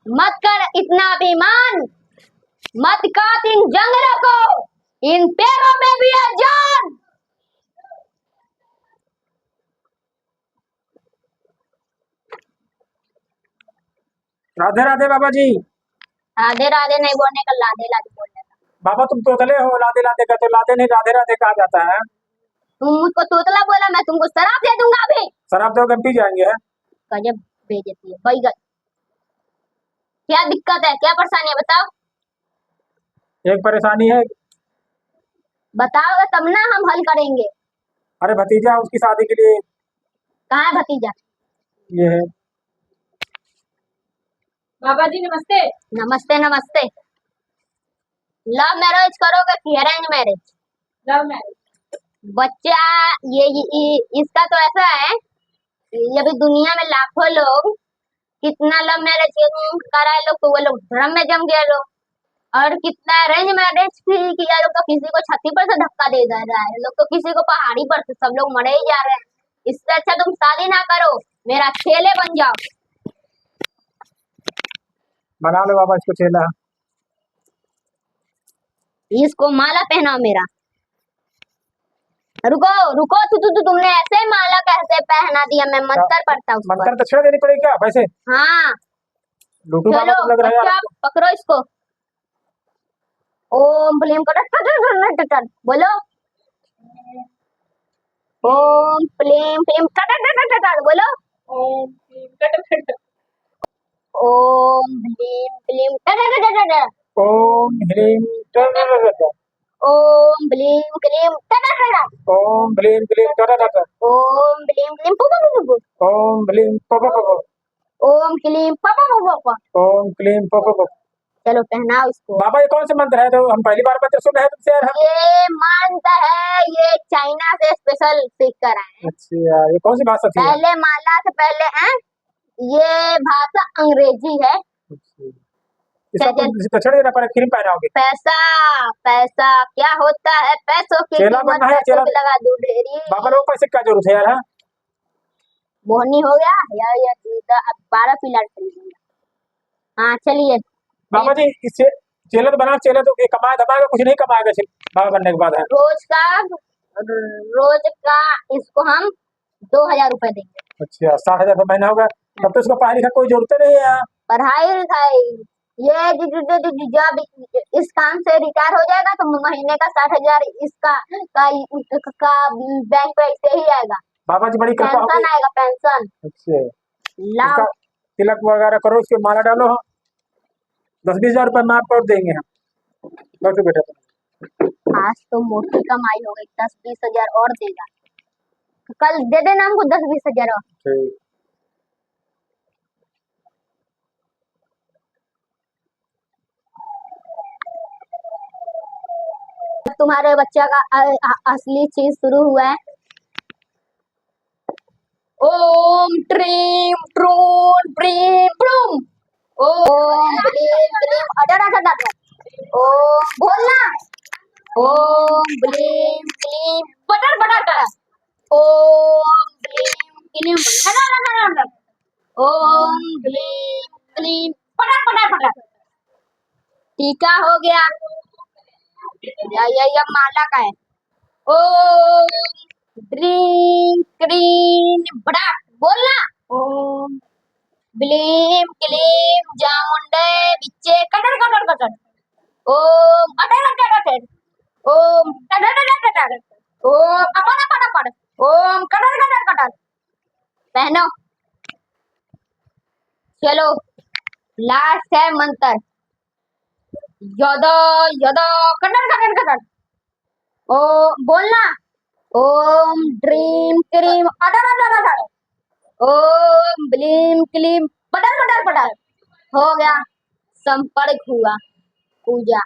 मत कर इतना अभिमान, मत काट इन जंगलों को, इन पेड़ों में भी है जान। राधे राधे बाबा जी। राधे राधे नहीं बोलने का लाधे लाधे बोलने का। बाबा तुम तोतले हो, राधे राधे कहते हो, लाधे नहीं राधे राधे कहा जाता है। तुम मुझको तोतला बोला, मैं तुमको शराब दे दूंगा अभी। शराब दोगे हम पी जाएंगे। गजब बेइज्जती है भाई। क्या दिक्कत है, क्या परेशानी है बताओ। एक परेशानी है। बताओगे तब ना हम हल करेंगे। अरे भतीजा उसकी शादी के लिए। कहाँ है भतीजा? ये है। बाबा जी नमस्ते। नमस्ते नमस्ते। लव मैरिज करोगे कि अरेंज मैरिज? Love marriage. बच्चा इसका तो ऐसा है, ये भी दुनिया में लाखों लोग कितना लव मैरिज कराए लोग तो वो लोग ड्रम में जम गए लोग, और कितना अरेंज मैरिज भी किया लोग तो किसी को छाती पर से धक्का दे जा रहा है लोग, तो किसी को पहाड़ी पर से, सब लोग मरे ही जा रहे हैं। इससे अच्छा तुम शादी ना करो, मेरा चेले बन जाओ। बना लो बाबा इसको चेला। इसको माला पहनाओ मेरा। रुको रुको, तुमने ऐसे माला कैसे पहना दिया? मैं मंत्र पढ़ता हूँ। मंत्र दक्षिणा देनी पड़ेगी क्या वैसे? हाँ लूटू बाबा तुम लग रहा है। पकड़ो इसको। ओम भलीम कटक बोलो। ओम प्लेम प्लेम कटक बोलो। ओम कट। ओम भलीम प्लेम कटक। ओम ह्रीम टटटट। ओम भलीम क्लीम कटक। ओम भलीम क्लीम टटटट। ओम भलीम क्लीम पुपुपुपु। ओम भलीम पपपप। ओम क्लीम पपपप। ओम क्लीम पपपप। चलो पहनाओ इसको। बाबा ये कौन सा मंत्र है? तो हम पहली बार मंत्र सुन रहे हैं तुमसे यार। ये मंत्र है, ये चाइना से स्पेशल सीख कर आए हैं। अच्छा ये कौन सी भाषा थी? पहले माला से पहले है, ये भाषा अंग्रेजी है। इसका दक्षिण देना पड़ेगा फिर पहनाओगे। पैसा पैसा क्या होता है, पैसों की चेला कीमत बनना है, चेला लगा दूं ढेरी। बाबा लोग पैसे क्या जरूरत है यार? मोहनी हो गया या अब 12 पिलर खरीदूंगा। हाँ चलिए बाबा जी इससे चेला तो बना, चेला तो कमाए धमाएगा कुछ नहीं कमाएगा बाबा बनने के बाद है। रोज का इसको हम 2000 रुपए देंगे। अच्छा 60,000 रुपये महीना होगा। तब तो इसको पढ़ाई लिखा कोई जरूरत नहीं है यार। पढ़ाई लिखाई ये जब इस काम से रिटायर हो जाएगा तो महीने का 60,000 इसका का बैंक पे ऐसे ही आएगा। बाबा जी बड़ी कृपा होगी। पेंशन आएगा, पेंशन। अच्छा लाभ तिलक वगैरह करो, उसके माला डालो। 10-20 हजार रुपये माफ कर देंगे हम। बैठो बेटा। आज तो मोटी कमाई हो गई, 10-20 हजार और देगा। कल दे देना हमको 10-20 हजार और। ठीक। तुम्हारे बच्चा का असली चीज शुरू हुआ है। ओम ट्रीम ट्रून प्रीम प्रूम। ओम ब्लीम ब्लीम अडर अडर अडर। ओम बोलना। ओम ब्लीम ब्लीम बटर बटर बटर। ओम ब्लीम ब्लीम अडर अडर अडर। ओम ब्लीम ब्लीम पटर पटर पटर। टीका हो गया या माला का है। ओम ड्रीम क्रीम बड़ा बोलना। ओम ब्लीम क्लीम जामुंडे बिच्चे कटर कटर कटर। ओम अटर अटर अटर। ओम टटर टटर टटर। ओम अपन अपन अपन। ओम कटर कटर कटर। पहनो। चलो लास्ट है मंत्र। यदा यदा कटर कटर कटर। ओ बोलना। ओम ड्रीम क्रीम अटर अटर अटर। ओम ब्लीम क्लीम पटर पटर पटर। हो गया, संपर्क हुआ, पूजा।